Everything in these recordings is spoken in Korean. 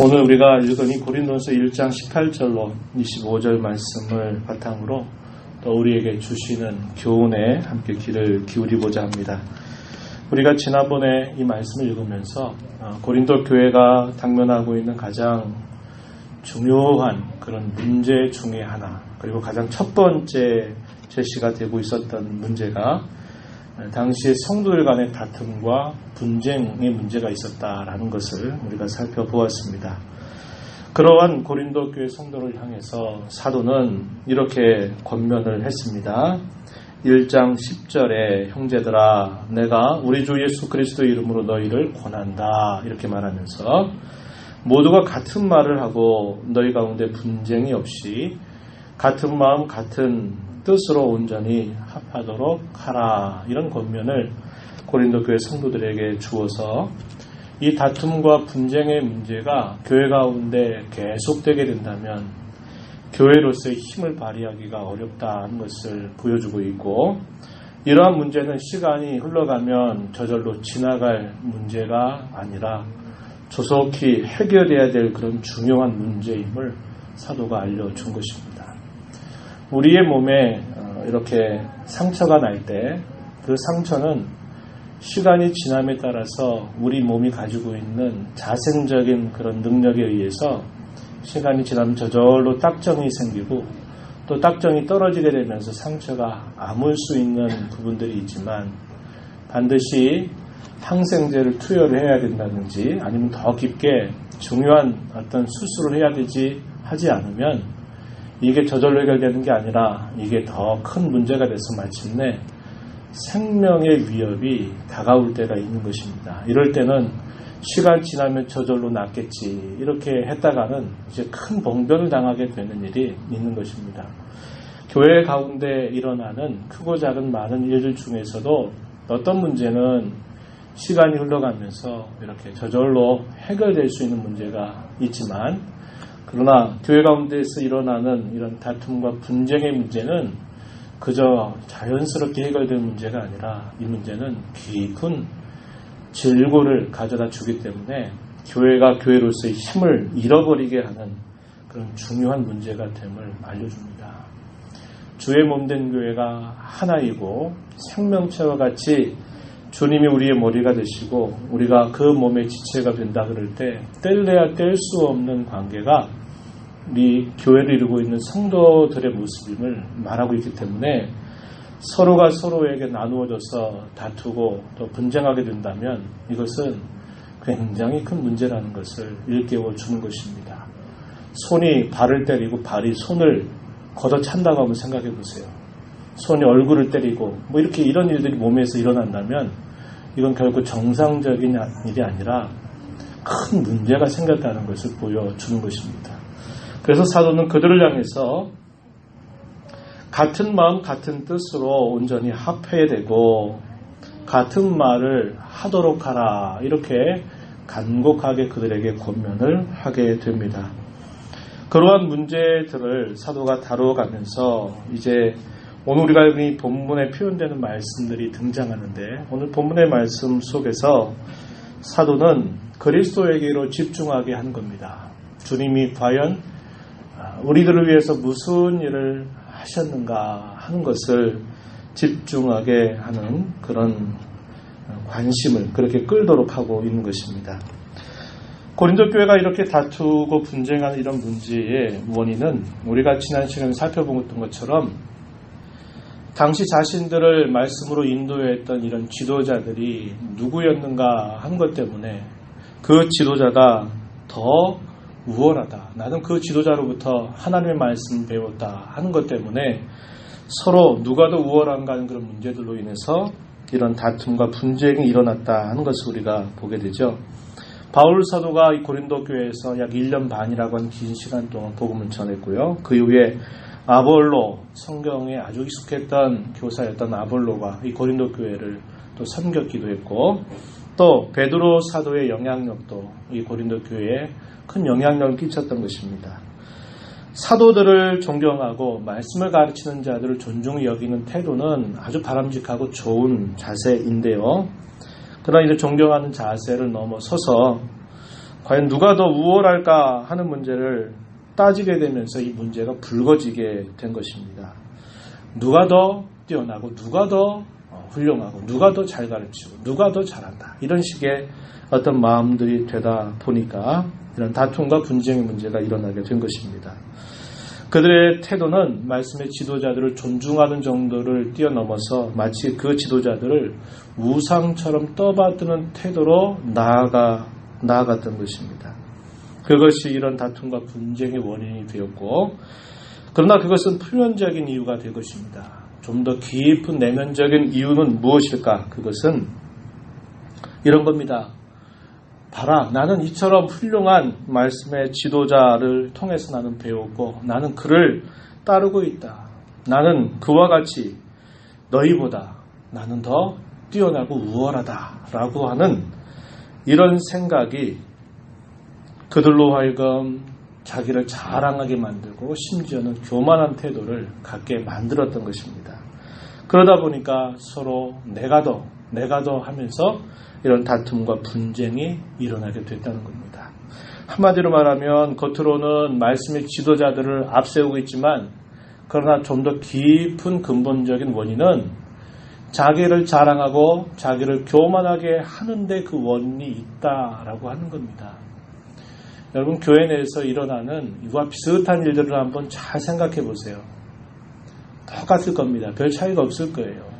오늘 우리가 읽은 이 고린도서 1장 18절로 25절 말씀을 바탕으로 또 우리에게 주시는 교훈에 함께 귀를 기울이고자 합니다. 우리가 지난번에 이 말씀을 읽으면서 고린도 교회가 당면하고 있는 가장 중요한 그런 문제 중에 하나, 그리고 가장 첫 번째 제시가 되고 있었던 문제가 당시의 성도들 간의 다툼과 분쟁의 문제가 있었다라는 것을 우리가 살펴보았습니다. 그러한 고린도 교회 성도를 향해서 사도는 이렇게 권면을 했습니다. 1장 10절에 형제들아 내가 우리 주 예수 그리스도의 이름으로 너희를 권한다 이렇게 말하면서 모두가 같은 말을 하고 너희 가운데 분쟁이 없이 같은 마음 같은 뜻으로 온전히 합하도록 하라 이런 권면을 고린도 교회 성도들에게 주어서 이 다툼과 분쟁의 문제가 교회 가운데 계속되게 된다면 교회로서의 힘을 발휘하기가 어렵다는 것을 보여주고 있고, 이러한 문제는 시간이 흘러가면 저절로 지나갈 문제가 아니라 조속히 해결해야 될 그런 중요한 문제임을 사도가 알려준 것입니다. 우리의 몸에 이렇게 상처가 날 때 그 상처는 시간이 지남에 따라서 우리 몸이 가지고 있는 자생적인 그런 능력에 의해서 시간이 지나면 저절로 딱정이 생기고 또 딱정이 떨어지게 되면서 상처가 아물 수 있는 부분들이 있지만 반드시 항생제를 투여를 해야 된다든지 아니면 더 깊게 중요한 어떤 수술을 해야 되지 하지 않으면 이게 저절로 해결되는 게 아니라 이게 더 큰 문제가 돼서 마침내 생명의 위협이 다가올 때가 있는 것입니다. 이럴 때는 시간 지나면 저절로 낫겠지 이렇게 했다가는 이제 큰 봉변을 당하게 되는 일이 있는 것입니다. 교회 가운데 일어나는 크고 작은 많은 일들 중에서도 어떤 문제는 시간이 흘러가면서 이렇게 저절로 해결될 수 있는 문제가 있지만, 그러나 교회 가운데에서 일어나는 이런 다툼과 분쟁의 문제는 그저 자연스럽게 해결될 문제가 아니라 이 문제는 깊은 질고를 가져다 주기 때문에 교회가 교회로서의 힘을 잃어버리게 하는 그런 중요한 문제가 됨을 알려줍니다. 주의 몸된 교회가 하나이고 생명체와 같이 주님이 우리의 머리가 되시고 우리가 그 몸의 지체가 된다 그럴 때 뗄래야 뗄 수 없는 관계가 우리 교회를 이루고 있는 성도들의 모습임을 말하고 있기 때문에 서로가 서로에게 나누어져서 다투고 또 분쟁하게 된다면 이것은 굉장히 큰 문제라는 것을 일깨워 주는 것입니다. 손이 발을 때리고 발이 손을 걷어찬다고 한번 생각해 보세요. 손이 얼굴을 때리고 이렇게 이런 일들이 몸에서 일어난다면 이건 결국 정상적인 일이 아니라 큰 문제가 생겼다는 것을 보여주는 것입니다. 그래서 사도는 그들을 향해서 같은 마음 같은 뜻으로 온전히 합해야 되고 같은 말을 하도록 하라 이렇게 간곡하게 그들에게 권면을 하게 됩니다. 그러한 문제들을 사도가 다루어가면서 이제 오늘 우리가 읽은 이 본문에 표현되는 말씀들이 등장하는데, 오늘 본문의 말씀 속에서 사도는 그리스도에게로 집중하게 한 겁니다. 주님이 과연 우리들을 위해서 무슨 일을 하셨는가 하는 것을 집중하게 하는 그런 관심을 그렇게 끌도록 하고 있는 것입니다. 고린도 교회가 이렇게 다투고 분쟁하는 이런 문제의 원인은 우리가 지난 시간에 살펴본 것처럼 당시 자신들을 말씀으로 인도했던 이런 지도자들이 누구였는가 하는 것 때문에 그 지도자가 더 우월하다, 나는 그 지도자로부터 하나님의 말씀을 배웠다 하는 것 때문에 서로 누가 더 우월한가 하는 그런 문제들로 인해서 이런 다툼과 분쟁이 일어났다 하는 것을 우리가 보게 되죠. 바울 사도가 이 고린도 교회에서 약 1년 반이라고 하는 긴 시간 동안 복음을 전했고요. 그 이후에 아볼로, 성경에 아주 익숙했던 교사였던 아볼로가 이 고린도 교회를 또 섬겼기도 했고, 또 베드로 사도의 영향력도 이 고린도 교회에 큰 영향력을 끼쳤던 것입니다. 사도들을 존경하고 말씀을 가르치는 자들을 존중히 여기는 태도는 아주 바람직하고 좋은 자세인데요. 그러나 이제 존경하는 자세를 넘어서서 과연 누가 더 우월할까 하는 문제를 따지게 되면서 이 문제가 불거지게 된 것입니다. 누가 더 뛰어나고 누가 더 훌륭하고 누가 더 잘 가르치고 누가 더 잘한다. 이런 식의 어떤 마음들이 되다 보니까 이런 다툼과 분쟁의 문제가 일어나게 된 것입니다. 그들의 태도는 말씀의 지도자들을 존중하는 정도를 뛰어넘어서 마치 그 지도자들을 우상처럼 떠받드는 태도로 나아갔던 것입니다. 그것이 이런 다툼과 분쟁의 원인이 되었고, 그러나 그것은 표면적인 이유가 될 것입니다. 좀 더 깊은 내면적인 이유는 무엇일까? 그것은 이런 겁니다. 봐라, 나는 이처럼 훌륭한 말씀의 지도자를 통해서 나는 배웠고 나는 그를 따르고 있다. 나는 그와 같이 너희보다 나는 더 뛰어나고 우월하다라고 하는 이런 생각이 그들로 하여금 자기를 자랑하게 만들고 심지어는 교만한 태도를 갖게 만들었던 것입니다. 그러다 보니까 서로 내가 더 하면서 이런 다툼과 분쟁이 일어나게 됐다는 겁니다. 한마디로 말하면 겉으로는 말씀의 지도자들을 앞세우고 있지만 그러나 좀 더 깊은 근본적인 원인은 자기를 자랑하고 자기를 교만하게 하는데 그 원인이 있다라고 하는 겁니다. 여러분, 교회 내에서 일어나는 이와 비슷한 일들을 한번 잘 생각해 보세요. 똑같을 겁니다. 별 차이가 없을 거예요.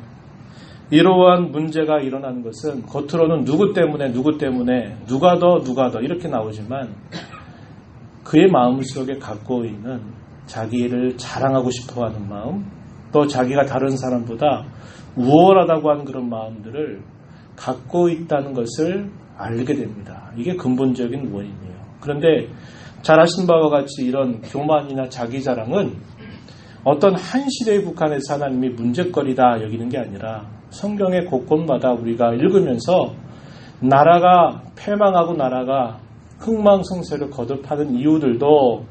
이러한 문제가 일어나는 것은 겉으로는 누구 때문에 누가 더 이렇게 나오지만 그의 마음속에 갖고 있는 자기를 자랑하고 싶어하는 마음, 또 자기가 다른 사람보다 우월하다고 하는 그런 마음들을 갖고 있다는 것을 알게 됩니다. 이게 근본적인 원인이에요. 그런데 잘 아신 바와 같이 이런 교만이나 자기 자랑은 어떤 한 시대에 국한해서 하나님이 문제거리다 여기는 게 아니라 성경의 곳곳마다 우리가 읽으면서 나라가 패망하고 나라가 흥망성쇠를 거듭하는 이유들도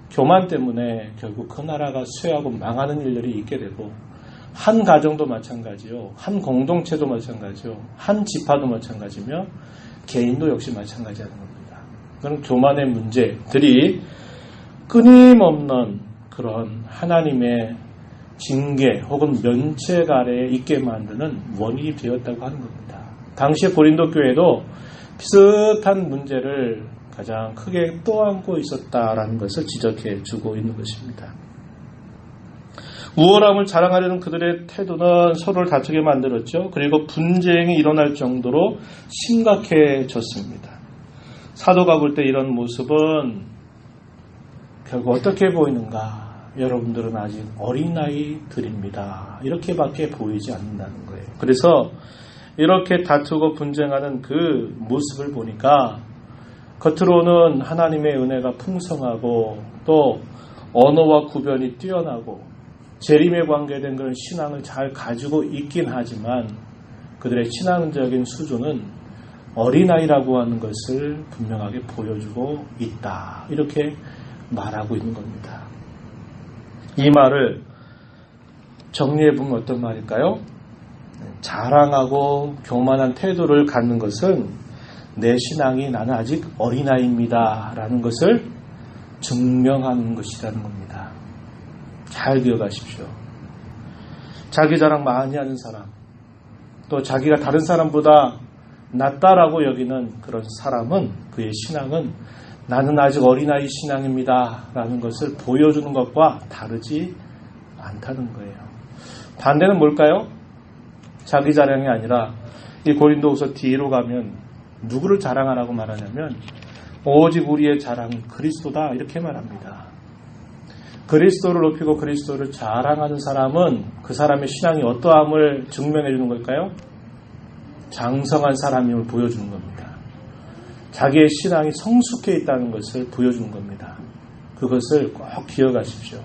교만 때문에 결국 그 나라가 쇠하고 망하는 일들이 있게 되고, 한 가정도 마찬가지요, 한 공동체도 마찬가지요, 한 지파도 마찬가지며 개인도 역시 마찬가지라는 겁니다. 그런 교만의 문제들이 끊임없는 그런 하나님의 징계 혹은 면책 아래에 있게 만드는 원인이 되었다고 하는 겁니다. 당시에 고린도 교회도 비슷한 문제를 가장 크게 떠안고 있었다라는 것을 지적해 주고 있는 것입니다. 우월함을 자랑하려는 그들의 태도는 서로를 다투게 만들었죠. 그리고 분쟁이 일어날 정도로 심각해졌습니다. 사도가 볼 때 이런 모습은 결국 어떻게 보이는가? 여러분들은 아직 어린아이들입니다. 이렇게밖에 보이지 않는다는 거예요. 그래서 이렇게 다투고 분쟁하는 그 모습을 보니까 겉으로는 하나님의 은혜가 풍성하고 또 언어와 구변이 뛰어나고 재림에 관계된 그런 신앙을 잘 가지고 있긴 하지만 그들의 신앙적인 수준은 어린아이라고 하는 것을 분명하게 보여주고 있다. 이렇게 말하고 있는 겁니다. 이 말을 정리해보면 어떤 말일까요? 자랑하고 교만한 태도를 갖는 것은 내 신앙이 나는 아직 어린아이입니다 라는 것을 증명하는 것이라는 겁니다. 잘 기억하십시오. 자기 자랑 많이 하는 사람, 또 자기가 다른 사람보다 낫다라고 여기는 그런 사람은, 그의 신앙은 나는 아직 어린아이 신앙입니다 라는 것을 보여주는 것과 다르지 않다는 거예요. 반대는 뭘까요? 자기 자랑이 아니라 이 고린도후서 뒤로 가면 누구를 자랑하라고 말하냐면 오직 우리의 자랑은 그리스도다 이렇게 말합니다. 그리스도를 높이고 그리스도를 자랑하는 사람은 그 사람의 신앙이 어떠함을 증명해 주는 걸까요? 장성한 사람임을 보여주는 겁니다. 자기의 신앙이 성숙해 있다는 것을 보여주는 겁니다. 그것을 꼭 기억하십시오.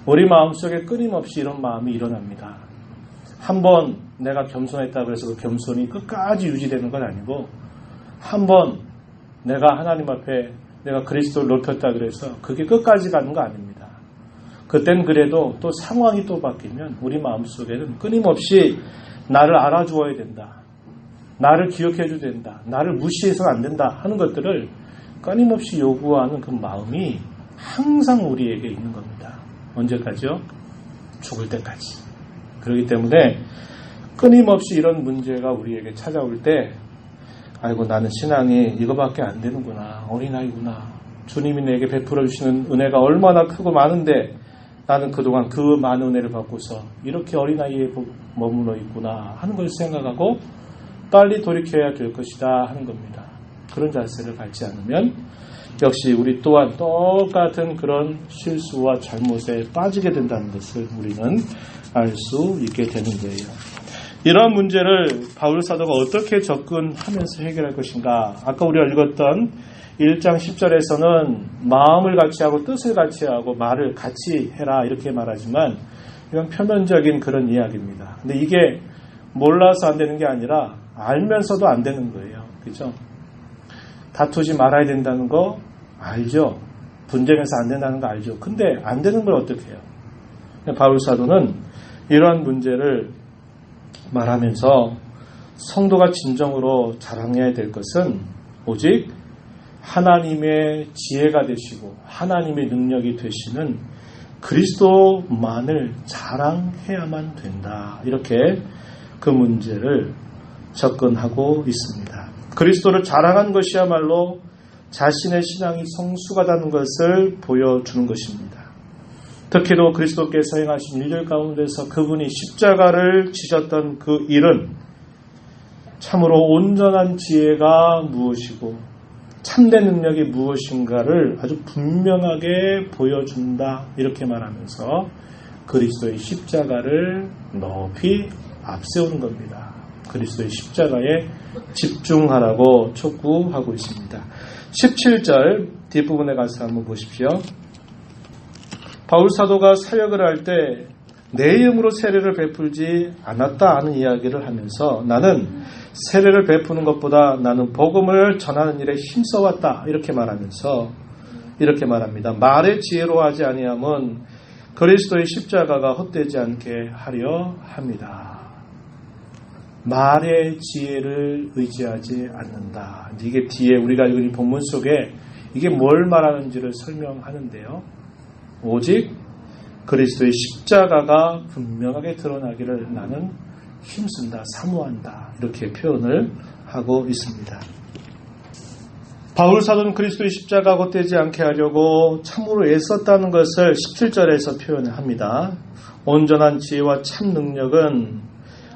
우리 마음속에 끊임없이 이런 마음이 일어납니다. 한번 내가 겸손했다고 해서 그 겸손이 끝까지 유지되는 건 아니고, 한번 내가 하나님 앞에 내가 그리스도를 높였다 그래서 그게 끝까지 가는 거 아닙니다. 그땐 그래도 또 상황이 또 바뀌면 우리 마음속에는 끊임없이 나를 알아주어야 된다, 나를 기억해 줘야 된다, 나를 무시해서는 안 된다 하는 것들을 끊임없이 요구하는 그 마음이 항상 우리에게 있는 겁니다. 언제까지요? 죽을 때까지. 그렇기 때문에 끊임없이 이런 문제가 우리에게 찾아올 때 아이고 나는 신앙이 이거밖에 안 되는구나. 어린아이구나. 주님이 내게 베풀어 주시는 은혜가 얼마나 크고 많은데 나는 그동안 그 많은 은혜를 받고서 이렇게 어린아이에 머물러 있구나 하는 걸 생각하고 빨리 돌이켜야 될 것이다 하는 겁니다. 그런 자세를 갖지 않으면 역시 우리 또한 똑같은 그런 실수와 잘못에 빠지게 된다는 것을 우리는 알 수 있게 되는 거예요. 이러한 문제를 바울 사도가 어떻게 접근하면서 해결할 것인가? 아까 우리가 읽었던 1장 10절에서는 마음을 같이 하고 뜻을 같이 하고 말을 같이 해라 이렇게 말하지만 이건 표면적인 그런 이야기입니다. 근데 이게 몰라서 안 되는 게 아니라 알면서도 안 되는 거예요. 그죠? 다투지 말아야 된다는 거 알죠? 분쟁해서 안 된다는 거 알죠? 근데 안 되는 걸 어떻게 해요? 바울 사도는 이러한 문제를 말하면서 성도가 진정으로 자랑해야 될 것은 오직 하나님의 지혜가 되시고 하나님의 능력이 되시는 그리스도만을 자랑해야만 된다. 이렇게 그 문제를 접근하고 있습니다. 그리스도를 자랑한 것이야말로 자신의 신앙이 성숙하다는 것을 보여주는 것입니다. 특히도 그리스도께서 행하신 일들 가운데서 그분이 십자가를 지셨던 그 일은 참으로 온전한 지혜가 무엇이고 참된 능력이 무엇인가를 아주 분명하게 보여준다 이렇게 말하면서 그리스도의 십자가를 높이 앞세우는 겁니다. 그리스도의 십자가에 집중하라고 촉구하고 있습니다. 17절 뒷부분에 가서 한번 보십시오. 바울 사도가 사역을 할 때 내 이름으로 세례를 베풀지 않았다 하는 이야기를 하면서 나는 세례를 베푸는 것보다 나는 복음을 전하는 일에 힘써왔다 이렇게 말하면서 이렇게 말합니다. 말의 지혜로 하지 아니함은 그리스도의 십자가가 헛되지 않게 하려 합니다. 말의 지혜를 의지하지 않는다. 이게 뒤에 우리가 읽은 이 본문 속에 이게 뭘 말하는지를 설명하는데요. 오직 그리스도의 십자가가 분명하게 드러나기를 나는 힘쓴다, 사모한다 이렇게 표현을 하고 있습니다. 바울 사도는 그리스도의 십자가가 헛되지 않게 하려고 참으로 애썼다는 것을 17절에서 표현을 합니다. 온전한 지혜와 참 능력은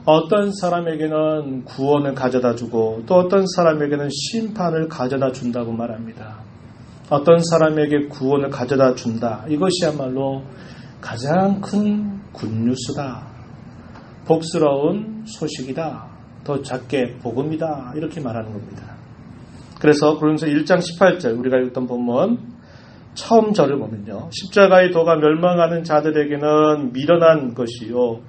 어떤 사람에게는 구원을 가져다 주고 또 어떤 사람에게는 심판을 가져다 준다고 말합니다. 어떤 사람에게 구원을 가져다 준다. 이것이야말로 가장 큰 굿뉴스다. 복스러운 소식이다. 더 작게 복음이다. 이렇게 말하는 겁니다. 그래서 그러면서 1장 18절 우리가 읽던 본문 처음 절을 보면요. 십자가의 도가 멸망하는 자들에게는 미련한 것이요.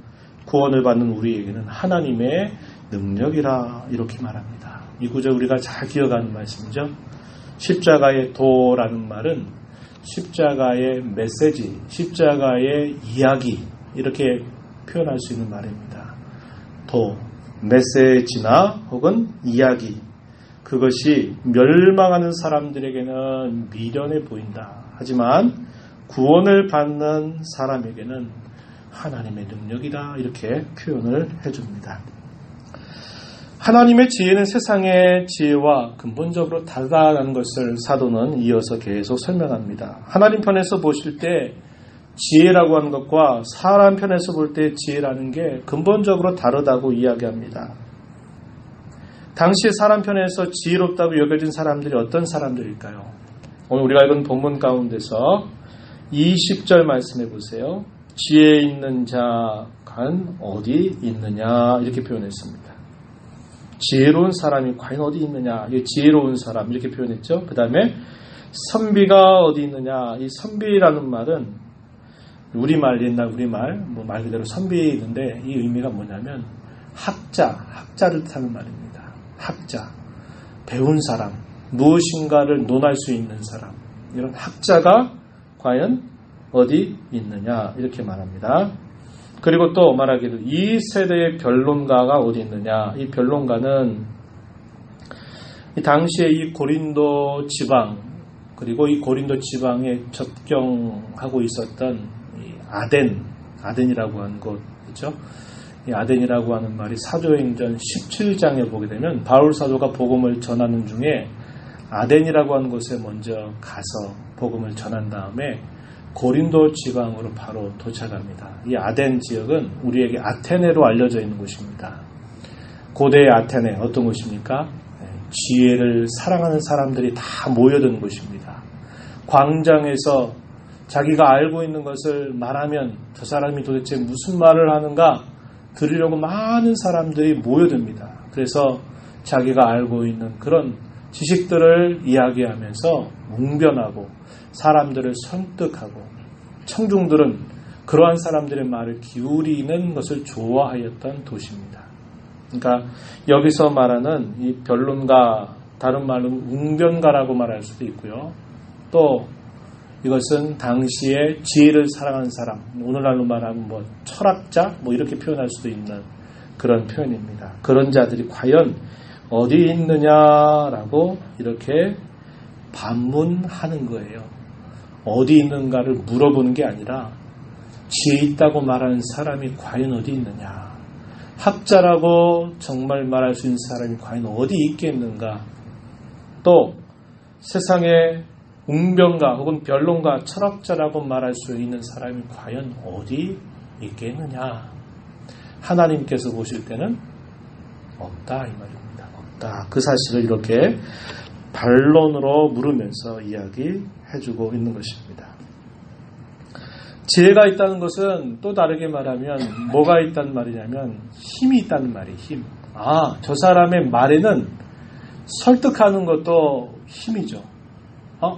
구원을 받는 우리에게는 하나님의 능력이라 이렇게 말합니다. 이 구절 우리가 잘 기억하는 말씀이죠. 십자가의 도라는 말은 십자가의 메시지, 십자가의 이야기 이렇게 표현할 수 있는 말입니다. 도, 메시지나 혹은 이야기 그것이 멸망하는 사람들에게는 미련해 보인다. 하지만 구원을 받는 사람에게는 하나님의 능력이다. 이렇게 표현을 해줍니다. 하나님의 지혜는 세상의 지혜와 근본적으로 다르다는 것을 사도는 이어서 계속 설명합니다. 하나님 편에서 보실 때 지혜라고 하는 것과 사람 편에서 볼 때 지혜라는 게 근본적으로 다르다고 이야기합니다. 당시에 사람 편에서 지혜롭다고 여겨진 사람들이 어떤 사람들일까요? 오늘 우리가 읽은 본문 가운데서 20절 말씀해 보세요. 지혜 있는 자가 어디 있느냐 이렇게 표현했습니다. 지혜로운 사람이 과연 어디 있느냐. 지혜로운 사람 이렇게 표현했죠. 그 다음에 선비가 어디 있느냐. 이 선비라는 말은 우리말 옛날 우리말 말 그대로 선비인데 이 의미가 뭐냐면 학자를 뜻하는 말입니다. 학자, 배운 사람, 무엇인가를 논할 수 있는 사람 이런 학자가 과연 어디 있느냐 이렇게 말합니다. 그리고 또 말하기를 이 세대의 변론가가 어디 있느냐. 이 변론가는 이 당시에 이 고린도 지방 그리고 이 고린도 지방에 접경하고 있었던 이 아덴이라고 하는 곳 있죠. 이 아덴이라고 하는 말이 사도행전 17장에 보게 되면 바울 사도가 복음을 전하는 중에 아덴이라고 하는 곳에 먼저 가서 복음을 전한 다음에 고린도 지방으로 바로 도착합니다. 이 아덴 지역은 우리에게 아테네로 알려져 있는 곳입니다. 고대의 아테네 어떤 곳입니까? 지혜를 사랑하는 사람들이 다 모여든 곳입니다. 광장에서 자기가 알고 있는 것을 말하면 저 사람이 도대체 무슨 말을 하는가 들으려고 많은 사람들이 모여듭니다. 그래서 자기가 알고 있는 그런 지식들을 이야기하면서 웅변하고 사람들을 설득하고 청중들은 그러한 사람들의 말을 기울이는 것을 좋아하였던 도시입니다. 그러니까 여기서 말하는 이 변론가, 다른 말로는 웅변가라고 말할 수도 있고요. 또 이것은 당시에 지혜를 사랑하는 사람, 오늘날로 말하면 철학자 이렇게 표현할 수도 있는 그런 표현입니다. 그런 자들이 과연 어디 있느냐라고 이렇게 반문하는 거예요. 어디 있는가를 물어보는 게 아니라 지혜 있다고 말하는 사람이 과연 어디 있느냐, 학자라고 정말 말할 수 있는 사람이 과연 어디 있겠는가, 또 세상에 웅변가 혹은 변론가, 철학자라고 말할 수 있는 사람이 과연 어디 있겠느냐. 하나님께서 보실 때는 없다 이 말입니다. 없다. 그 사실을 이렇게 반론으로 물으면서 이야기해주고 있는 것입니다. 지혜가 있다는 것은 또 다르게 말하면 뭐가 있다는 말이냐면 힘이 있다는 말이에요. 힘. 저 사람의 말에는 설득하는 것도 힘이죠.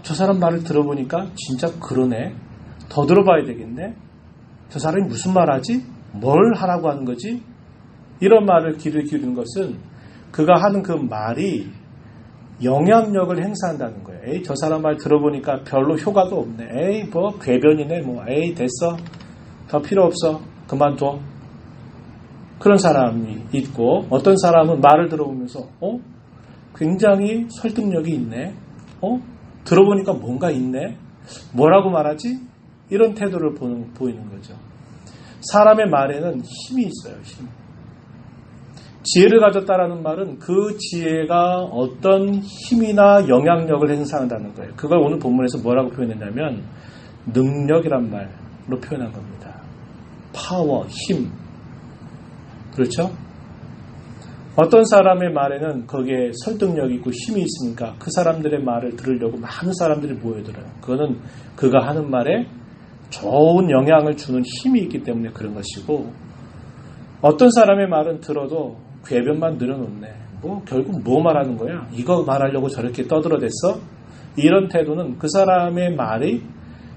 저 사람 말을 들어보니까 진짜 그러네. 더 들어봐야 되겠네. 저 사람이 무슨 말 하지? 뭘 하라고 하는 거지? 이런 말을 귀를 기울이는 것은 그가 하는 그 말이 영향력을 행사한다는 거예요. 에이, 저 사람 말 들어보니까 별로 효과도 없네. 에이, 궤변이네. 에이, 됐어. 더 필요 없어. 그만둬. 그런 사람이 있고, 어떤 사람은 말을 들어보면서, 굉장히 설득력이 있네. 들어보니까 뭔가 있네. 뭐라고 말하지? 이런 태도를 보이는 거죠. 사람의 말에는 힘이 있어요. 힘. 지혜를 가졌다라는 말은 그 지혜가 어떤 힘이나 영향력을 행사한다는 거예요. 그걸 오늘 본문에서 뭐라고 표현했냐면 능력이란 말로 표현한 겁니다. 파워, 힘. 그렇죠? 어떤 사람의 말에는 거기에 설득력이 있고 힘이 있으니까 그 사람들의 말을 들으려고 많은 사람들이 모여들어요. 그거는 그가 하는 말에 좋은 영향을 주는 힘이 있기 때문에 그런 것이고, 어떤 사람의 말은 들어도 궤변만 늘어놓네. 결국 뭐 말하는 거야? 이거 말하려고 저렇게 떠들어댔어? 이런 태도는 그 사람의 말이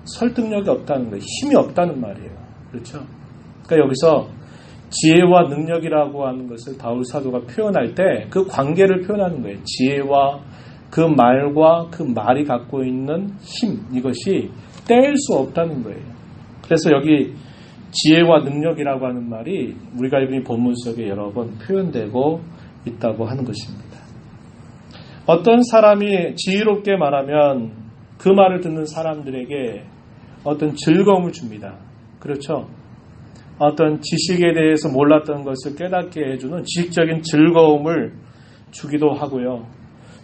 설득력이 없다는 거예요. 힘이 없다는 말이에요. 그렇죠? 그러니까 여기서 지혜와 능력이라고 하는 것을 바울 사도가 표현할 때 그 관계를 표현하는 거예요. 지혜와 그 말과 그 말이 갖고 있는 힘, 이것이 뗄 수 없다는 거예요. 그래서 여기 지혜와 능력이라고 하는 말이 우리가 읽은 본문 속에 여러 번 표현되고 있다고 하는 것입니다. 어떤 사람이 지혜롭게 말하면 그 말을 듣는 사람들에게 어떤 즐거움을 줍니다. 그렇죠? 어떤 지식에 대해서 몰랐던 것을 깨닫게 해주는 지식적인 즐거움을 주기도 하고요.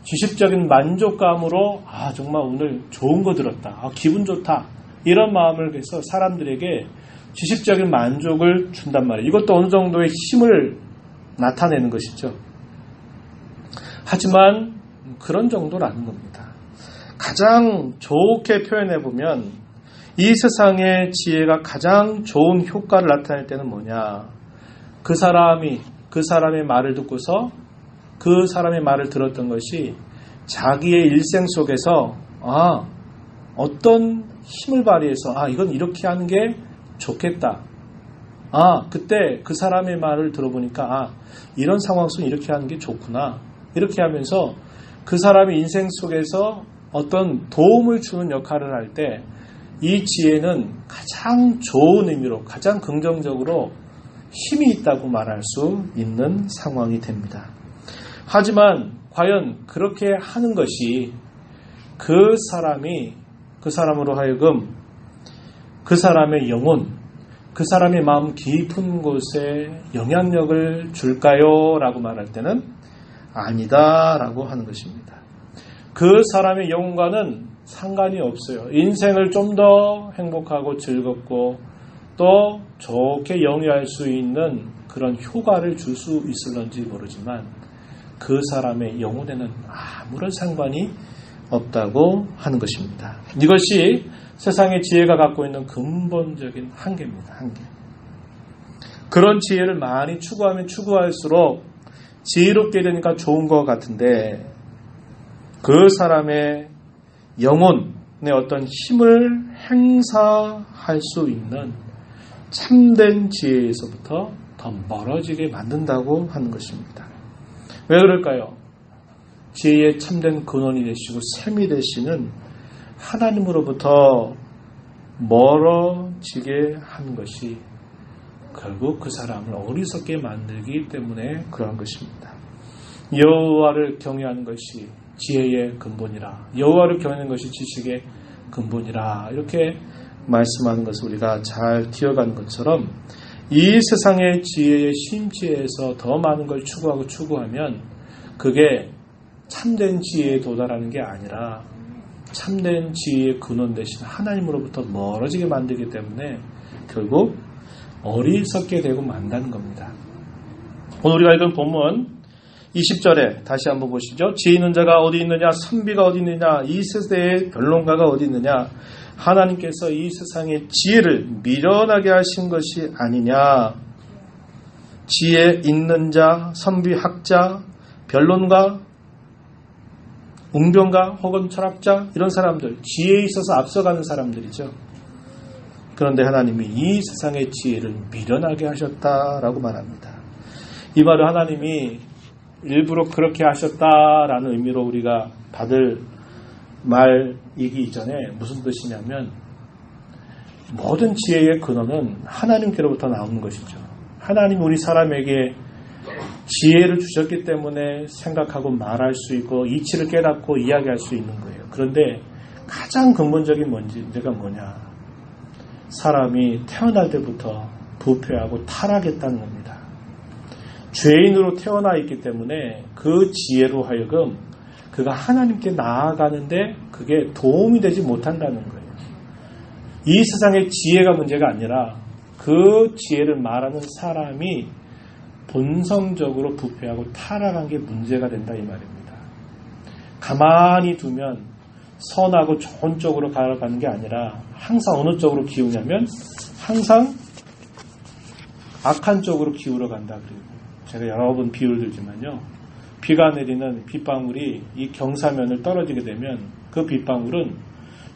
지식적인 만족감으로 정말 오늘 좋은 거 들었다. 기분 좋다. 이런 마음을 해서 사람들에게 지식적인 만족을 준단 말이에요. 이것도 어느 정도의 힘을 나타내는 것이죠. 하지만 그런 정도라는 겁니다. 가장 좋게 표현해보면 이 세상의 지혜가 가장 좋은 효과를 나타낼 때는 뭐냐? 그 사람의 말을 듣고서 그 사람의 말을 들었던 것이 자기의 일생 속에서 어떤 힘을 발휘해서 이건 이렇게 하는 게 좋겠다. 그때 그 사람의 말을 들어보니까 이런 상황 속에 이렇게 하는 게 좋구나. 이렇게 하면서 그 사람의 인생 속에서 어떤 도움을 주는 역할을 할 때 이 지혜는 가장 좋은 의미로, 가장 긍정적으로 힘이 있다고 말할 수 있는 상황이 됩니다. 하지만 과연 그렇게 하는 것이 그 사람으로 하여금 그 사람의 영혼, 그 사람의 마음 깊은 곳에 영향력을 줄까요? 라고 말할 때는 아니다 라고 하는 것입니다. 그 사람의 영혼과는 상관이 없어요. 인생을 좀 더 행복하고 즐겁고 또 좋게 영위할 수 있는 그런 효과를 줄 수 있을런지 모르지만 그 사람의 영혼에는 아무런 상관이 없다고 하는 것입니다. 이것이 세상의 지혜가 갖고 있는 근본적인 한계입니다. 한계. 그런 지혜를 많이 추구하면 추구할수록 지혜롭게 되니까 좋은 것 같은데 그 사람의 영혼의 어떤 힘을 행사할 수 있는 참된 지혜에서부터 더 멀어지게 만든다고 하는 것입니다. 왜 그럴까요? 지혜의 참된 근원이 되시고 샘이 되시는 하나님으로부터 멀어지게 하는 것이 결국 그 사람을 어리석게 만들기 때문에 그러한 것입니다. 여호와를 경외하는 것이 지혜의 근본이라, 여호와를 경외하는 것이 지식의 근본이라, 이렇게 말씀하는 것을 우리가 잘 기억하는 것처럼 이 세상의 지혜의 심지에서 더 많은 걸 추구하면 그게 참된 지혜에 도달하는 게 아니라 참된 지혜의 근원 대신 하나님으로부터 멀어지게 만들기 때문에 결국 어리석게 되고 만다는 겁니다. 오늘 우리가 읽은 본문 20절에 다시 한번 보시죠. 지혜 있는 자가 어디 있느냐, 선비가 어디 있느냐, 이 세대의 변론가가 어디 있느냐. 하나님께서 이 세상의 지혜를 미련하게 하신 것이 아니냐. 지혜 있는 자, 선비, 학자, 변론가, 웅변가 혹은 철학자, 이런 사람들, 지혜에 있어서 앞서가는 사람들이죠. 그런데 하나님이 이 세상의 지혜를 미련하게 하셨다라고 말합니다. 이 말을 하나님이 일부러 그렇게 하셨다라는 의미로 우리가 받을 말이기 이전에 무슨 뜻이냐면 모든 지혜의 근원은 하나님께로부터 나오는 것이죠. 하나님 우리 사람에게 지혜를 주셨기 때문에 생각하고 말할 수 있고 이치를 깨닫고 이야기할 수 있는 거예요. 그런데 가장 근본적인 문제가 뭐냐? 사람이 태어날 때부터 부패하고 타락했다는 겁니다. 죄인으로 태어나 있기 때문에 그 지혜로 하여금 그가 하나님께 나아가는데 그게 도움이 되지 못한다는 거예요. 이 세상의 지혜가 문제가 아니라 그 지혜를 말하는 사람이 본성적으로 부패하고 타락한 게 문제가 된다 이 말입니다. 가만히 두면 선하고 좋은 쪽으로 가는 게 아니라 항상 어느 쪽으로 기우냐면 항상 악한 쪽으로 기울어 간다. 그리고 제가 여러 번 비유를 들지만요. 비가 내리는 빗방울이 이 경사면을 떨어지게 되면 그 빗방울은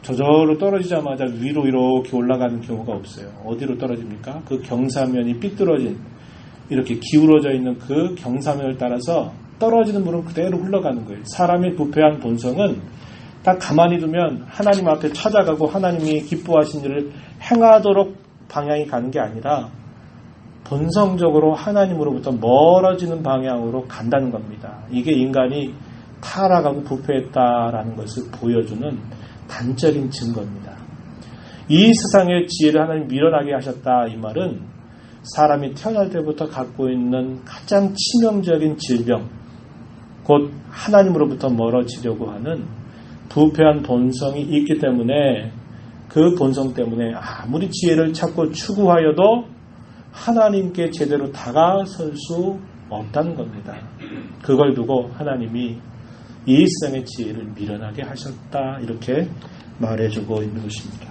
저절로 떨어지자마자 위로 이렇게 올라가는 경우가 없어요. 어디로 떨어집니까? 그 경사면이 삐뚤어진 이렇게 기울어져 있는 그 경사면을 따라서 떨어지는 물은 그대로 흘러가는 거예요. 사람의 부패한 본성은 딱 가만히 두면 하나님 앞에 찾아가고 하나님이 기뻐하신 일을 행하도록 방향이 가는 게 아니라 본성적으로 하나님으로부터 멀어지는 방향으로 간다는 겁니다. 이게 인간이 타락하고 부패했다라는 것을 보여주는 단적인 증거입니다. 이 세상의 지혜를 하나님 미련하게 하셨다 이 말은 사람이 태어날 때부터 갖고 있는 가장 치명적인 질병, 곧 하나님으로부터 멀어지려고 하는 부패한 본성이 있기 때문에 그 본성 때문에 아무리 지혜를 찾고 추구하여도 하나님께 제대로 다가설 수 없다는 겁니다. 그걸 두고 하나님이 이 세상의 지혜를 미련하게 하셨다 이렇게 말해주고 있는 것입니다.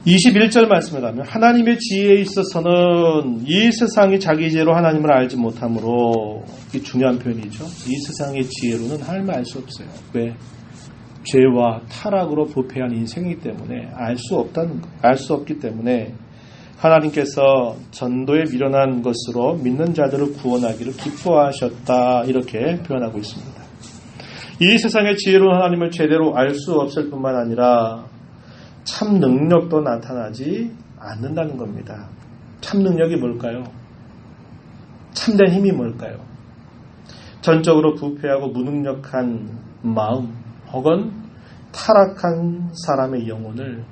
21절 말씀에 가면 하나님의 지혜에 있어서는 이 세상이 자기 지혜로 하나님을 알지 못하므로, 이게 중요한 표현이죠. 이 세상의 지혜로는 하나님을 알 수 없어요. 왜? 죄와 타락으로 부패한 인생이기 때문에 알 수 없기 때문에 하나님께서 전도에 미련한 것으로 믿는 자들을 구원하기를 기뻐하셨다 이렇게 표현하고 있습니다. 이 세상의 지혜로운 하나님을 제대로 알 수 없을 뿐만 아니라 참 능력도 나타나지 않는다는 겁니다. 참 능력이 뭘까요? 참된 힘이 뭘까요? 전적으로 부패하고 무능력한 마음 혹은 타락한 사람의 영혼을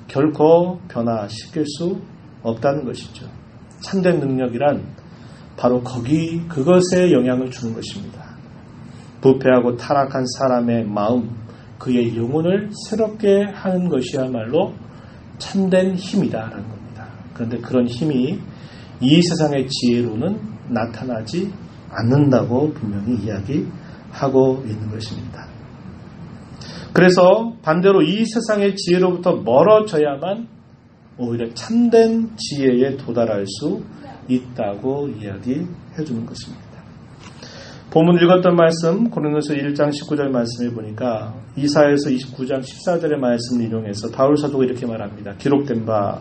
결코 변화시킬 수 없다는 것이죠. 참된 능력이란 바로 그것에 영향을 주는 것입니다. 부패하고 타락한 사람의 마음, 그의 영혼을 새롭게 하는 것이야말로 참된 힘이다라는 겁니다. 그런데 그런 힘이 이 세상의 지혜로는 나타나지 않는다고 분명히 이야기하고 있는 것입니다. 그래서 반대로 이 세상의 지혜로부터 멀어져야만 오히려 참된 지혜에 도달할 수 있다고 이야기해 주는 것입니다. 본문 읽었던 말씀 고린도서 1장 19절 말씀에 보니까 이사야서 29장 14절의 말씀을 인용해서 바울 사도가 이렇게 말합니다. 기록된 바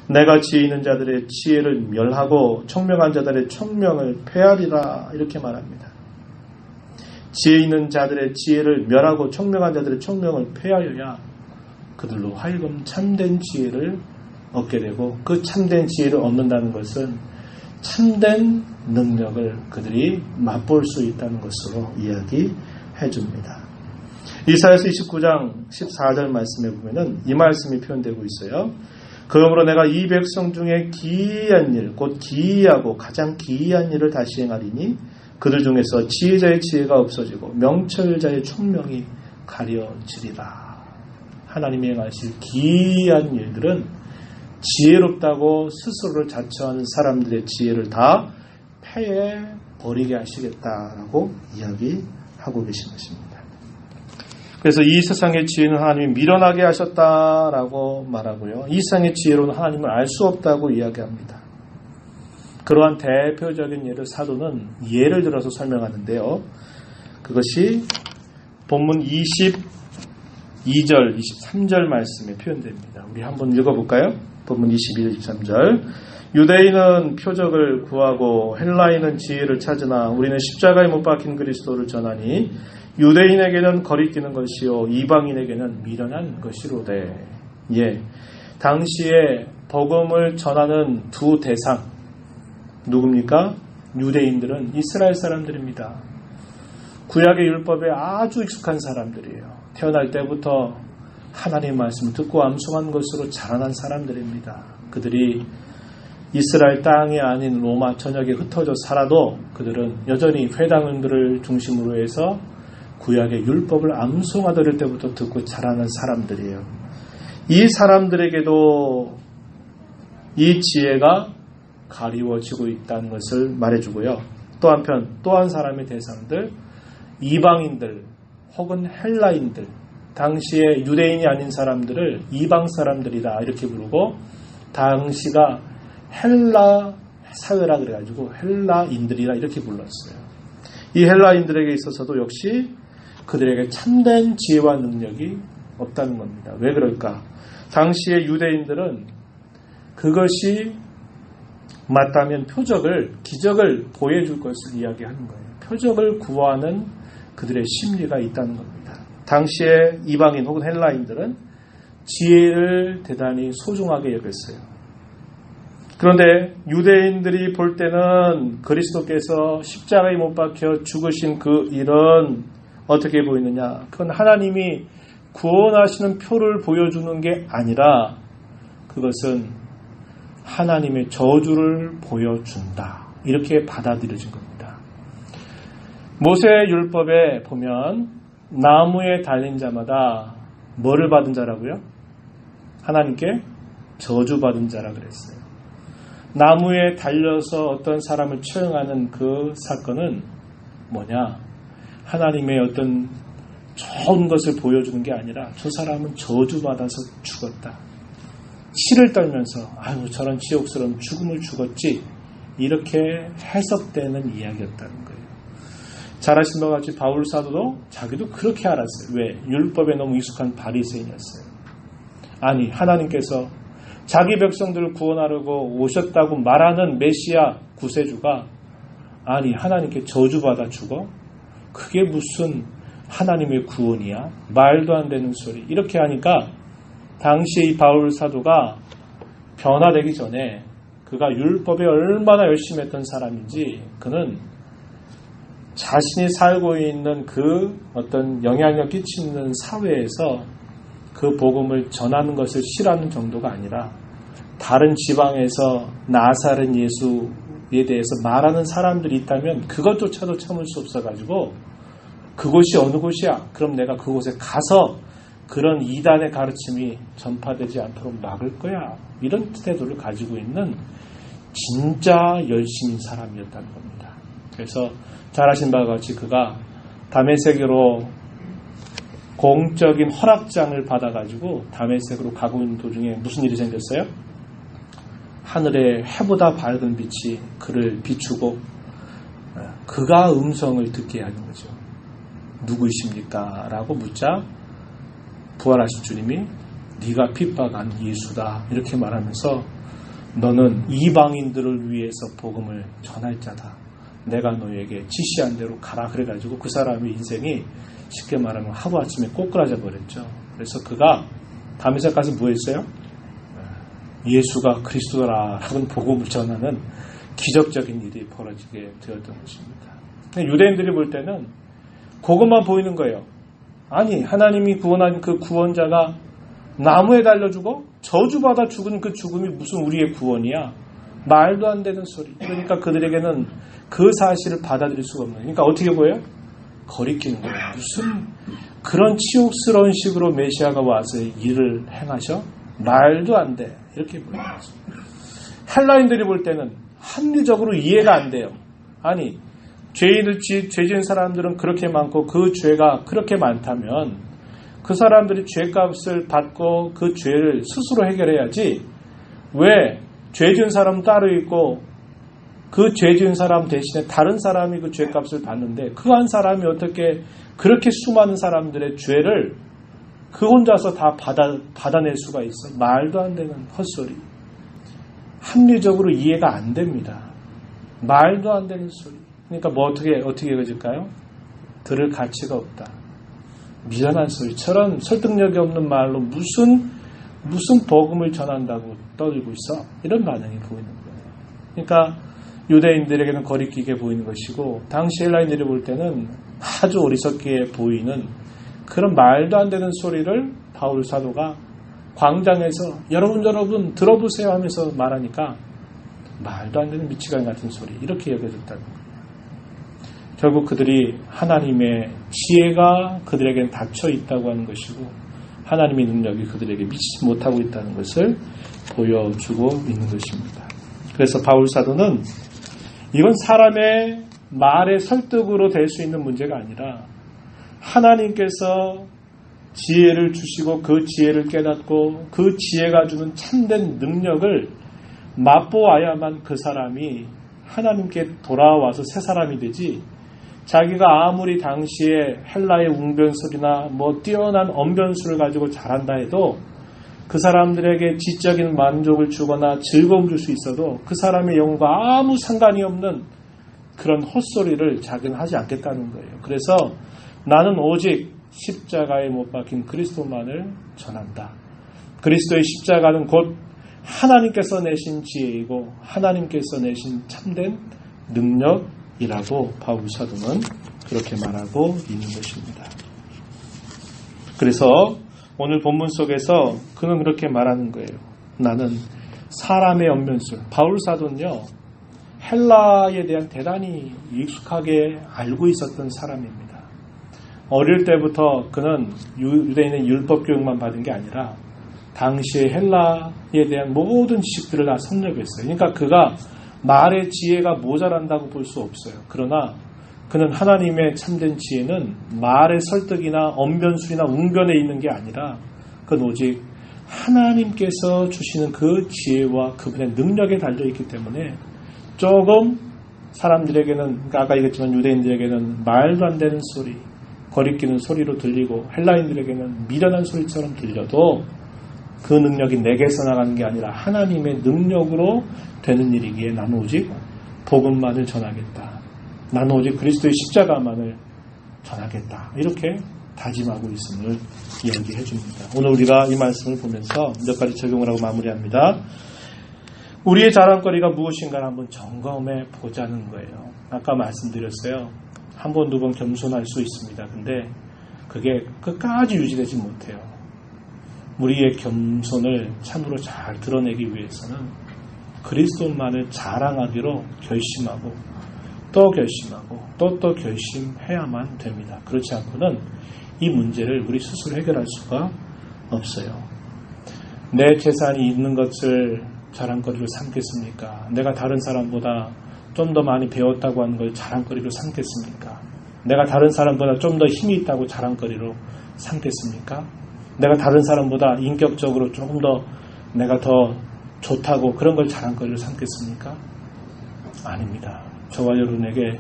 내가 지혜 있는 자들의 지혜를 멸하고 총명한 자들의 총명을 폐하리라 이렇게 말합니다. 지혜 있는 자들의 지혜를 멸하고 총명한 자들의 총명을 폐하여야 그들로 하여금 참된 지혜를 얻게 되고 그 참된 지혜를 얻는다는 것은 참된 능력을 그들이 맛볼 수 있다는 것으로 이야기해 줍니다. 이사야서 29장 14절 말씀에 보면은 이 말씀이 표현되고 있어요. 그러므로 내가 이 백성 중에 기이한 일, 곧 기이하고 가장 기이한 일을 다시 행하리니 그들 중에서 지혜자의 지혜가 없어지고 명철자의 총명이 가려지리라. 하나님이 행하실 기이한 일들은 지혜롭다고 스스로를 자처하는 사람들의 지혜를 다 폐해버리게 하시겠다라고 이야기하고 계신 것입니다. 그래서 이 세상의 지혜는 하나님이 미련하게 하셨다라고 말하고요. 이 세상의 지혜로는 하나님을 알 수 없다고 이야기합니다. 그러한 대표적인 예를 사도는 예를 들어서 설명하는데요. 그것이 본문 22절, 23절 말씀에 표현됩니다. 우리 한번 읽어볼까요? 본문 22절, 23절. 유대인은 표적을 구하고 헬라인은 지혜를 찾으나 우리는 십자가에 못 박힌 그리스도를 전하니 유대인에게는 거리끼는 것이요 이방인에게는 미련한 것이로되. 예, 당시에 복음을 전하는 두 대상 누굽니까? 유대인들은 이스라엘 사람들입니다. 구약의 율법에 아주 익숙한 사람들이에요. 태어날 때부터 하나님의 말씀을 듣고 암송한 것으로 자라난 사람들입니다. 그들이 이스라엘 땅이 아닌 로마 전역에 흩어져 살아도 그들은 여전히 회당들을 중심으로 해서 구약의 율법을 암송하던 때부터 듣고 자라는 사람들이에요. 이 사람들에게도 이 지혜가 가리워지고 있다는 것을 말해주고요. 또 한편 또 한 사람의 대상들, 이방인들 혹은 헬라인들, 당시에 유대인이 아닌 사람들을 이방 사람들이다 이렇게 부르고 당시가 헬라 사회라 그래가지고 헬라인들이라 이렇게 불렀어요. 이 헬라인들에게 있어서도 역시 그들에게 참된 지혜와 능력이 없다는 겁니다. 왜 그럴까? 당시의 유대인들은 그것이 맞다면 표적을, 기적을 보여줄 것을 이야기하는 거예요. 표적을 구하는 그들의 심리가 있다는 겁니다. 당시의 이방인 혹은 헬라인들은 지혜를 대단히 소중하게 여겼어요. 그런데 유대인들이 볼 때는 그리스도께서 십자가에 못 박혀 죽으신 그 일은 어떻게 보이느냐? 그건 하나님이 구원하시는 표를 보여주는 게 아니라 그것은 하나님의 저주를 보여준다. 이렇게 받아들여진 겁니다. 모세의 율법에 보면 나무에 달린 자마다 뭐를 받은 자라고요? 하나님께 저주받은 자라 그랬어요. 나무에 달려서 어떤 사람을 처형하는 그 사건은 뭐냐? 하나님의 어떤 좋은 것을 보여주는 게 아니라 저 사람은 저주받아서 죽었다. 치를 떨면서 아유 저런 지옥스러운 죽음을 죽었지 이렇게 해석되는 이야기였다는 거예요. 잘 아시는 것 같이 바울 사도도 자기도 그렇게 알았어요. 왜? 율법에 너무 익숙한 바리새인이었어요. 아니 하나님께서 자기 백성들을 구원하려고 오셨다고 말하는 메시아 구세주가 아니 하나님께 저주받아 죽어? 그게 무슨 하나님의 구원이야? 말도 안 되는 소리. 이렇게 하니까 당시에 이 바울 사도가 변화되기 전에 그가 율법에 얼마나 열심히 했던 사람인지 그는 자신이 살고 있는 그 어떤 영향력 끼치는 사회에서 그 복음을 전하는 것을 싫어하는 정도가 아니라 다른 지방에서 나사렛 예수에 대해서 말하는 사람들이 있다면 그것조차도 참을 수 없어가지고 그곳이 어느 곳이야? 그럼 내가 그곳에 가서 그런 이단의 가르침이 전파되지 않도록 막을 거야. 이런 태도를 가지고 있는 진짜 열심인 사람이었다는 겁니다. 그래서 잘 아신 바와 같이 그가 다메섹으로 공적인 허락장을 받아가지고 다메섹으로 가고 있는 도중에 무슨 일이 생겼어요? 하늘에 해보다 밝은 빛이 그를 비추고 그가 음성을 듣게 하는 거죠. 누구이십니까? 라고 묻자 부활하신 주님이 네가 핍박한 예수다 이렇게 말하면서 너는 이방인들을 위해서 복음을 전할 자다. 내가 너에게 지시한 대로 가라. 그래가지고 그 사람의 인생이 쉽게 말하면 하루아침에 꼬꾸라져 버렸죠. 그래서 그가 다메섹 가서 뭐 했어요? 예수가 그리스도라라는 복음을 전하는 기적적인 일이 벌어지게 되었던 것입니다. 유대인들이 볼 때는 그것만 보이는 거예요. 아니 하나님이 구원한 그 구원자가 나무에 달려 죽어 저주받아 죽은 그 죽음이 무슨 우리의 구원이야. 말도 안 되는 소리. 그러니까 그들에게는 그 사실을 받아들일 수가 없는. 그러니까 어떻게 보여요? 거리끼는 거예요. 무슨 그런 치욕스러운 식으로 메시아가 와서 일을 행하셔? 말도 안 돼. 이렇게 보여요. 헬라인들이 볼 때는 합리적으로 이해가 안 돼요. 아니 죄 지은 사람들은 그렇게 많고 그 죄가 그렇게 많다면 그 사람들이 죄값을 받고 그 죄를 스스로 해결해야지 왜 죄 지은 사람은 따로 있고 그 죄 지은 사람 대신에 다른 사람이 그 죄값을 받는데 그 한 사람이 어떻게 그렇게 수많은 사람들의 죄를 그 혼자서 다 받아낼 수가 있어? 말도 안 되는 헛소리. 합리적으로 이해가 안 됩니다. 말도 안 되는 소리. 그러니까 뭐 어떻게 해줄까요? 들을 가치가 없다. 미련한 소리처럼 설득력이 없는 말로 무슨 복음을 전한다고 떠들고 있어? 이런 반응이 보이는 거예요. 그러니까 유대인들에게는 거리끼게 보이는 것이고 당시 헬라인들이 볼 때는 아주 어리석게 보이는 그런 말도 안 되는 소리를 바울 사도가 광장에서 여러분 들어보세요 하면서 말하니까 말도 안 되는 미치광이 같은 소리 이렇게 여겨졌다는 거예요. 결국 그들이 하나님의 지혜가 그들에게는 닫혀 있다고 하는 것이고 하나님의 능력이 그들에게 미치지 못하고 있다는 것을 보여주고 있는 것입니다. 그래서 바울 사도는 이건 사람의 말의 설득으로 될 수 있는 문제가 아니라 하나님께서 지혜를 주시고 그 지혜를 깨닫고 그 지혜가 주는 참된 능력을 맛보아야만 그 사람이 하나님께 돌아와서 새 사람이 되지 자기가 아무리 당시에 헬라의 웅변술이나 뛰어난 언변술을 가지고 잘한다 해도 그 사람들에게 지적인 만족을 주거나 즐거움을 줄 수 있어도 그 사람의 영과 아무 상관이 없는 그런 헛소리를 자기는 하지 않겠다는 거예요. 그래서 나는 오직 십자가에 못 박힌 그리스도만을 전한다. 그리스도의 십자가는 곧 하나님께서 내신 지혜이고 하나님께서 내신 참된 능력이라고 바울 사도는 그렇게 말하고 있는 것입니다. 그래서 오늘 본문 속에서 그는 그렇게 말하는 거예요. 나는 사람의 언변술. 바울 사도는요. 헬라에 대한 대단히 익숙하게 알고 있었던 사람입니다. 어릴 때부터 그는 유대인의 율법 교육만 받은 게 아니라 당시의 헬라에 대한 모든 지식들을 다 섭렵했어요. 그러니까 그가 말의 지혜가 모자란다고 볼 수 없어요. 그러나 그는 하나님의 참된 지혜는 말의 설득이나 언변술이나 웅변에 있는 게 아니라 그건 오직 하나님께서 주시는 그 지혜와 그분의 능력에 달려있기 때문에 조금 사람들에게는 그러니까 아까 얘기했지만 유대인들에게는 말도 안 되는 소리, 거리끼는 소리로 들리고 헬라인들에게는 미련한 소리처럼 들려도 그 능력이 내게서 나가는 게 아니라 하나님의 능력으로 되는 일이기에 나는 오직 복음만을 전하겠다. 나는 오직 그리스도의 십자가만을 전하겠다. 이렇게 다짐하고 있음을 이야기해 줍니다. 오늘 우리가 이 말씀을 보면서 몇 가지 적용을 하고 마무리합니다. 우리의 자랑거리가 무엇인가를 한번 점검해 보자는 거예요. 아까 말씀드렸어요. 한 번, 두 번 겸손할 수 있습니다. 근데 그게 끝까지 유지되지 못해요. 우리의 겸손을 참으로 잘 드러내기 위해서는 그리스도만을 자랑하기로 결심하고 또 결심하고 또 결심해야만 됩니다. 그렇지 않고는 이 문제를 우리 스스로 해결할 수가 없어요. 내 재산이 있는 것을 자랑거리로 삼겠습니까? 내가 다른 사람보다 좀 더 많이 배웠다고 하는 걸 자랑거리로 삼겠습니까? 내가 다른 사람보다 좀 더 힘이 있다고 자랑거리로 삼겠습니까? 내가 다른 사람보다 인격적으로 조금 더 내가 더 좋다고 그런 걸 자랑거리로 삼겠습니까? 아닙니다. 저와 여러분에게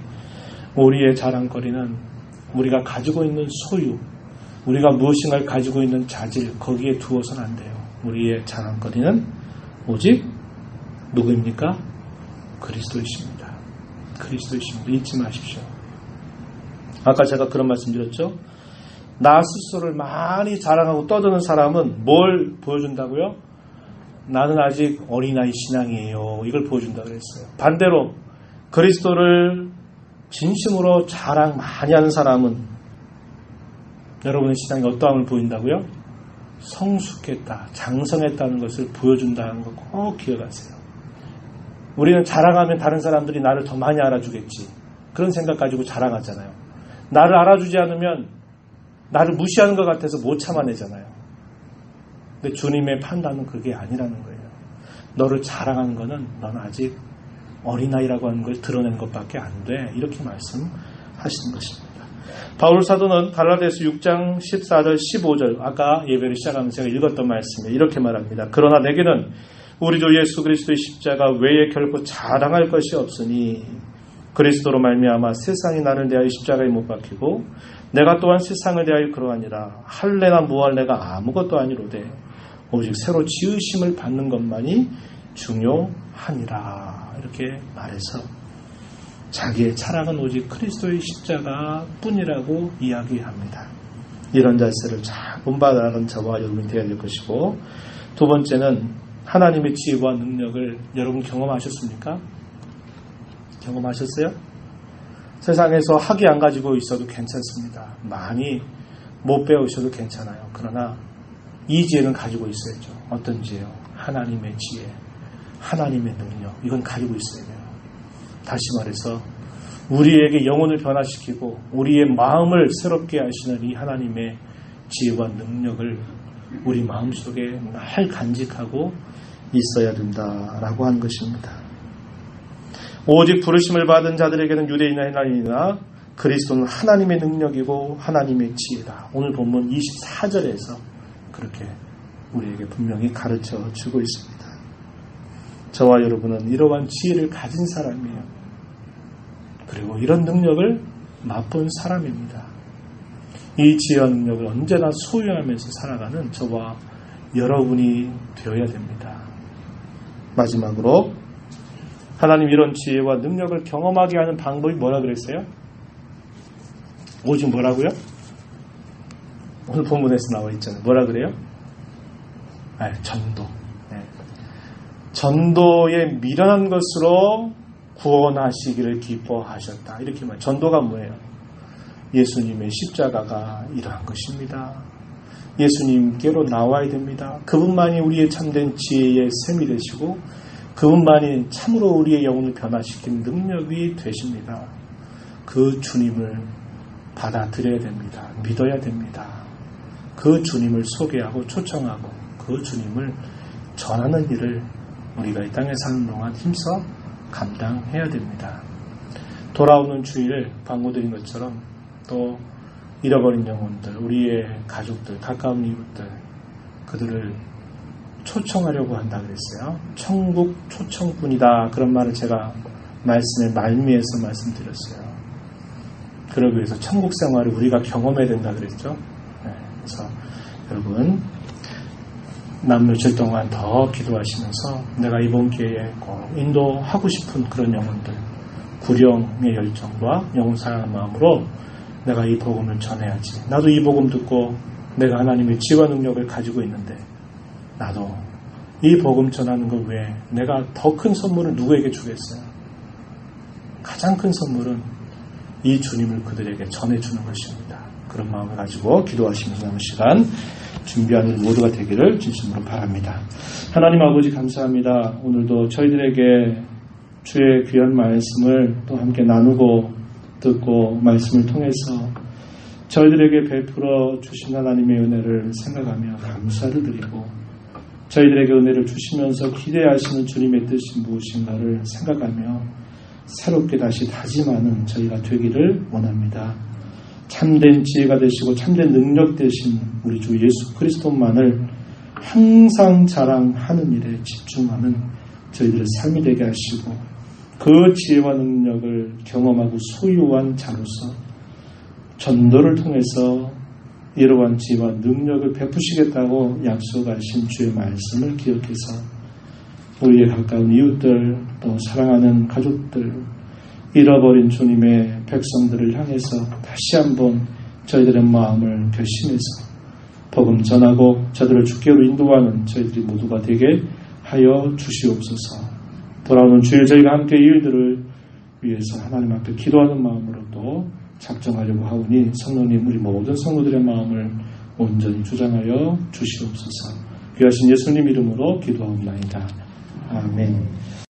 우리의 자랑거리는 우리가 가지고 있는 소유, 우리가 무엇인가를 가지고 있는 자질, 거기에 두어서는 안 돼요. 우리의 자랑거리는 오직 누구입니까? 그리스도이십니다. 그리스도이십니다. 잊지 마십시오. 아까 제가 그런 말씀 드렸죠? 나 스스로를 많이 자랑하고 떠드는 사람은 뭘 보여준다고요? 나는 아직 어린아이 신앙이에요. 이걸 보여준다고 그랬어요. 반대로 그리스도를 진심으로 자랑 많이 하는 사람은 여러분의 신앙이 어떠함을 보인다고요? 성숙했다, 장성했다는 것을 보여준다는 거 꼭 기억하세요. 우리는 자랑하면 다른 사람들이 나를 더 많이 알아주겠지. 그런 생각 가지고 자랑하잖아요. 나를 알아주지 않으면 나를 무시하는 것 같아서 못 참아내잖아요. 근데 주님의 판단은 그게 아니라는 거예요. 너를 자랑하는 거는 넌 아직 어린아이라고 하는 걸 드러내는 것밖에 안 돼. 이렇게 말씀하시는 것입니다. 바울 사도는 갈라디아서 6장 14절 15절 아까 예배를 시작하면서 제가 읽었던 말씀에 이렇게 말합니다. 그러나 내게는 우리 주 예수 그리스도의 십자가 외에 결코 자랑할 것이 없으니 그리스도로 말미암아 세상이 나를 대하여 십자가에 못 박히고 내가 또한 세상을 대하여 그러하니라. 할래나 무할래가 아무것도 아니로되 오직 새로 지으심을 받는 것만이 중요하니라. 이렇게 말해서 자기의 자랑은 오직 그리스도의 십자가 뿐이라고 이야기합니다. 이런 자세를 잘 본받아가는 저와 여러분이 되어야 될 것이고, 두 번째는 하나님의 지혜와 능력을 여러분 경험하셨습니까? 경험하셨어요? 세상에서 학위 안 가지고 있어도 괜찮습니다. 많이 못 배우셔도 괜찮아요. 그러나 이 지혜는 가지고 있어야죠. 어떤 지혜요? 하나님의 지혜, 하나님의 능력, 이건 가지고 있어야 돼요. 다시 말해서 우리에게 영혼을 변화시키고 우리의 마음을 새롭게 하시는 이 하나님의 지혜와 능력을 우리 마음속에 늘 간직하고 있어야 된다라고 하는 것입니다. 오직 부르심을 받은 자들에게는 유대인이나 헬라인이나 그리스도는 하나님의 능력이고 하나님의 지혜다. 오늘 본문 24절에서 그렇게 우리에게 분명히 가르쳐 주고 있습니다. 저와 여러분은 이러한 지혜를 가진 사람이에요. 그리고 이런 능력을 맛본 사람입니다. 이 지혜와 능력을 언제나 소유하면서 살아가는 저와 여러분이 되어야 됩니다. 마지막으로 하나님 이런 지혜와 능력을 경험하게 하는 방법이 뭐라 그랬어요? 오직 뭐라고요? 오늘 본문에서 나와 있잖아요. 뭐라 그래요? 전도. 전도에 미련한 것으로 구원하시기를 기뻐하셨다. 이렇게 말. 전도가 뭐예요? 예수님의 십자가가 이러한 것입니다. 예수님께로 나와야 됩니다. 그분만이 우리의 참된 지혜의 샘이 되시고 그분만이 참으로 우리의 영혼을 변화시킨 능력이 되십니다. 그 주님을 받아들여야 됩니다. 믿어야 됩니다. 그 주님을 소개하고 초청하고 그 주님을 전하는 일을 우리가 이 땅에 사는 동안 힘써 감당해야 됩니다. 돌아오는 주일 방구드린 것처럼 또 잃어버린 영혼들, 우리의 가족들, 가까운 이웃들, 그들을 초청하려고 한다 그랬어요. 천국 초청꾼이다. 그런 말을 제가 말씀의 말미에서 말씀드렸어요. 그러기 위해서 천국 생활을 우리가 경험해야 된다 그랬죠. 그래서 여러분 남 며칠 동안 더 기도하시면서 내가 이번 기회에 꼭 인도하고 싶은 그런 영혼들, 구령의 열정과 영혼 사랑하는 마음으로 내가 이 복음을 전해야지. 나도 이 복음 듣고 내가 하나님의 지혜와 능력을 가지고 있는데 나도 이 복음 전하는 것 외에 내가 더 큰 선물을 누구에게 주겠어요? 가장 큰 선물은 이 주님을 그들에게 전해주는 것입니다. 그런 마음을 가지고 기도하시면서 남은 시간 준비하는 모두가 되기를 진심으로 바랍니다. 하나님 아버지 감사합니다. 오늘도 저희들에게 주의 귀한 말씀을 또 함께 나누고 듣고 말씀을 통해서 저희들에게 베풀어 주신 하나님의 은혜를 생각하며 감사를 드리고 저희들에게 은혜를 주시면서 기대하시는 주님의 뜻이 무엇인가를 생각하며 새롭게 다시 다짐하는 저희가 되기를 원합니다. 참된 지혜가 되시고 참된 능력 되신 우리 주 예수 그리스도만을 항상 자랑하는 일에 집중하는 저희들의 삶이 되게 하시고 그 지혜와 능력을 경험하고 소유한 자로서 전도를 통해서 이러한 지혜와 능력을 베푸시겠다고 약속하신 주의 말씀을 기억해서 우리의 가까운 이웃들 또 사랑하는 가족들 잃어버린 주님의 백성들을 향해서 다시 한번 저희들의 마음을 결심해서 복음 전하고 저들을 주께로 인도하는 저희들이 모두가 되게 하여 주시옵소서. 돌아오는 주일 저희가 함께 이 일들을 위해서 하나님 앞에 기도하는 마음으로 또 작정하려고 하오니 성령님 우리 모든 성도들의 마음을 온전히 주장하여 주시옵소서. 귀하신 예수님 이름으로 기도하옵나이다. 아멘.